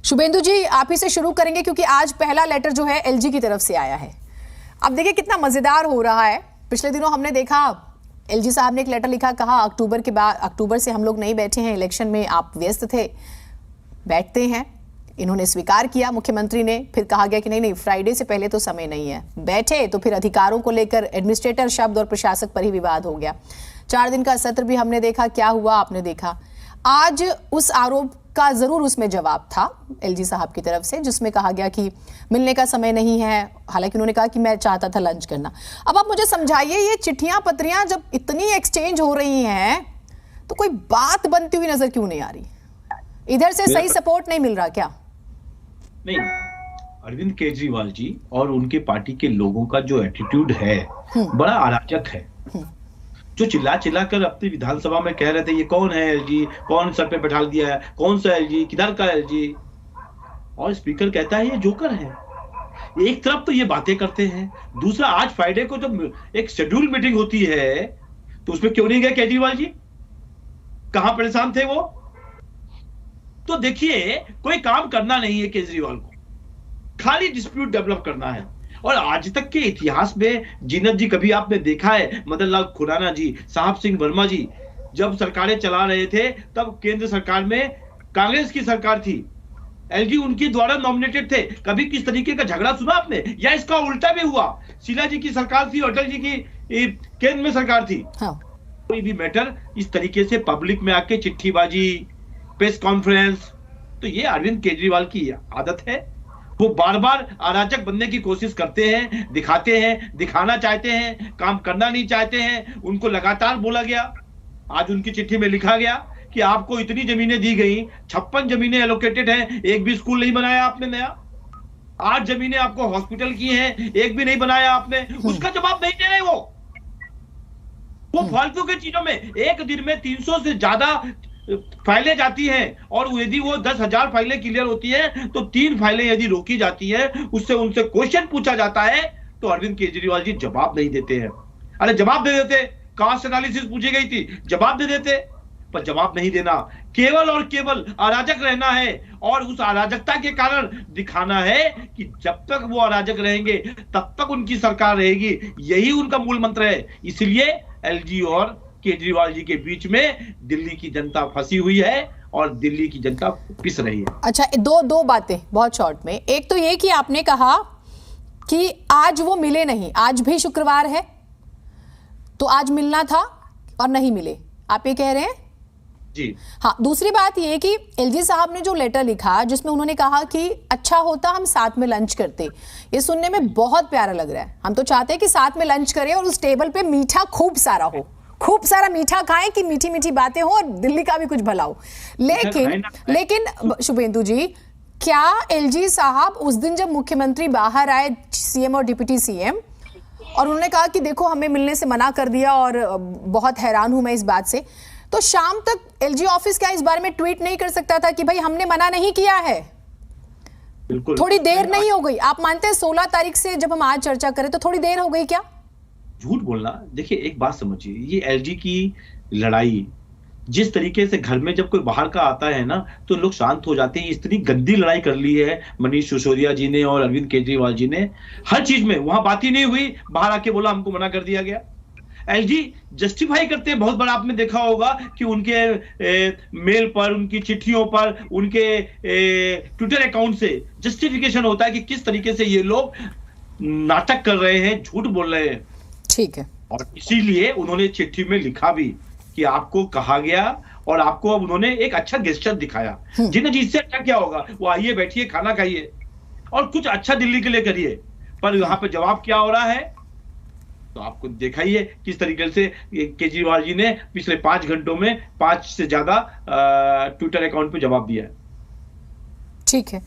शुभेंदु जी, आप ही से शुरू करेंगे क्योंकि आज पहला लेटर जो है एलजी की तरफ से आया है। अब देखिए कितना मजेदार हो रहा है। पिछले दिनों हमने देखा एलजी साहब ने एक लेटर लिखा, कहा अक्टूबर से हम लोग नहीं बैठे हैं, इलेक्शन में आप व्यस्त थे, बैठते हैं। इन्होंने स्वीकार किया मुख्यमंत्री ने, फिर कहा गया कि नहीं फ्राइडे से पहले तो समय नहीं है। बैठे तो फिर अधिकारों को लेकर एडमिनिस्ट्रेटर शब्द और प्रशासक पर ही विवाद हो गया। 4 दिन का सत्र भी हमने देखा, क्या हुआ आपने देखा। आज उस आरोप का जरूर उसमें जवाब था एलजी साहब की तरफ से, जिसमें कहा गया कि मिलने का समय नहीं है। हालांकि उन्होंने कहा कि मैं चाहता था लंच करना। अब आप मुझे समझाइए, ये चिट्ठियां पत्रियां जब इतनी एक्सचेंज हो रही हैं तो कोई बात बनती हुई नजर क्यों नहीं आ रही? इधर से सही सपोर्ट नहीं मिल रहा क्या? नहीं, अरविंद केजरीवाल जी और उनके पार्टी के लोगों का जो एटीट्यूड है बड़ा अराजक है। जो चिल्ला चिल्ला कर अपनी विधानसभा में कह रहे थे ये कौन है एलजी, कौन सर पे बैठा दिया है, कौन सा एलजी, किधर का एलजी, और स्पीकर कहता है ये जोकर है। एक तरफ तो ये बातें करते हैं, दूसरा आज फ्राइडे को जब एक शेड्यूल मीटिंग होती है तो उसमें क्यों नहीं गए केजरीवाल जी? कहां परेशान थे वो? तो देखिए, कोई काम करना नहीं है केजरीवाल को, खाली डिस्प्यूट डेवलप करना है। और आज तक के इतिहास में जीनत जी, कभी आपने देखा है मदन लाल खुराना जी, साहब सिंह वर्मा जी जब सरकारें चला रहे थे तब केंद्र सरकार में कांग्रेस की सरकार थी, एलजी उनके द्वारा नॉमिनेटेड थे, कभी किस तरीके का झगड़ा सुना आपने? या इसका उल्टा भी हुआ, शीला जी की सरकार थी, अटल जी की केंद्र में सरकार थी। हाँ। कोई भी मैटर इस तरीके से पब्लिक में आके चिट्ठीबाजी, प्रेस कॉन्फ्रेंस, तो ये अरविंद केजरीवाल की आदत है। वो बार बार अराजक बनने की कोशिश करते हैं, दिखाते हैं, दिखाना चाहते हैं, काम करना नहीं चाहते हैं। उनको लगातार बोला गया, आज उनकी चिट्ठी में लिखा गया कि आपको इतनी जमीनें दी गई, 56 जमीनें एलोकेटेड हैं, एक भी स्कूल नहीं बनाया आपने नया। 8 जमीनें आपको हॉस्पिटल की हैं, एक भी नहीं बनाया आपने। उसका जवाब नहीं दे रहे वो फालतू की चीजों में। एक दिन में 300 से ज्यादा फाइलें जाती हैं, और यदि वो 10,000 फाइलें क्लियर होती हैं तो 3 फाइलें यदि रोकी जाती हैं, उससे उनसे क्वेश्चन पूछा जाता है तो अरविंद केजरीवाल जी जवाब नहीं देते हैं। अरे जवाब दे देते, कास्ट एनालिसिस पूछी गई थी, जवाब दे देते, पर जवाब नहीं देना, केवल और केवल अराजक रहना है। और उस अराजकता के कारण दिखाना है कि जब तक वो अराजक रहेंगे तब तक उनकी सरकार रहेगी, यही उनका मूल मंत्र है। इसलिए एलजी और केजरीवाल जी के बीच में दिल्ली की जनता फंसी हुई है और दिल्ली की जनता पिस रही है। अच्छा, दो बातें बहुत शॉर्ट में। एक तो ये कि आपने कहा कि आज वो मिले नहीं, आज भी शुक्रवार है तो आज मिलना था और नहीं मिले, आप ये कह रहे हैं? जी हाँ। दूसरी बात ये कि एलजी साहब ने जो लेटर लिखा जिसमें उन्होंने कहा कि अच्छा होता हम साथ में लंच करते, ये सुनने में बहुत प्यारा लग रहा है। हम तो चाहते हैं कि साथ में लंच करें और उस टेबल पे मीठा खूब सारा हो, खूब सारा मीठा खाएं कि मीठी मीठी बातें हो और दिल्ली का भी कुछ भला हो। लेकिन शुभेंदु जी, क्या एलजी साहब उस दिन जब मुख्यमंत्री बाहर आए, सीएम और डिप्टी सीएम, और उन्होंने कहा कि देखो हमें मिलने से मना कर दिया और बहुत हैरान हूं मैं इस बात से, तो शाम तक एलजी ऑफिस क्या इस बारे में ट्वीट नहीं कर सकता था कि भाई हमने मना नहीं किया है? बिल्कुल, थोड़ी देर नहीं हो गई? आप मानते हैं 16 तारीख से जब हम आज चर्चा करें तो थोड़ी देर हो गई क्या? झूठ बोलना। देखिए, एक बात समझिए, ये एलजी की लड़ाई, जिस तरीके से घर में जब कोई बाहर का आता है ना तो लोग शांत हो जाते हैं। इतनी गंदी लड़ाई कर ली है मनीष सिसोदिया जी ने और अरविंद केजरीवाल जी ने, हर चीज में वहां बात ही नहीं हुई, बाहर आके बोला हमको मना कर दिया गया। एलजी जस्टिफाई करते हैं बहुत बड़ा, आपने देखा होगा कि उनके मेल पर, उनकी चिट्ठियों पर, उनके ट्विटर अकाउंट से जस्टिफिकेशन होता है कि किस तरीके से ये लोग नाटक कर रहे हैं, झूठ बोल रहे हैं। ठीक है। और इसीलिए उन्होंने चिट्ठी में लिखा भी कि आपको कहा गया, और आपको अब उन्होंने एक अच्छा गेस्चर दिखाया। जिन्हें जिससे अच्छा क्या होगा, वो आइए, बैठिए, खाना खाइए और कुछ अच्छा दिल्ली के लिए करिए। पर यहाँ पे जवाब क्या हो रहा है तो आपको देखा ही है किस तरीके से केजरीवाल जी ने पिछले 5 घंटों में 5 से ज्यादा ट्विटर अकाउंट पे जवाब दिया है। ठीक है।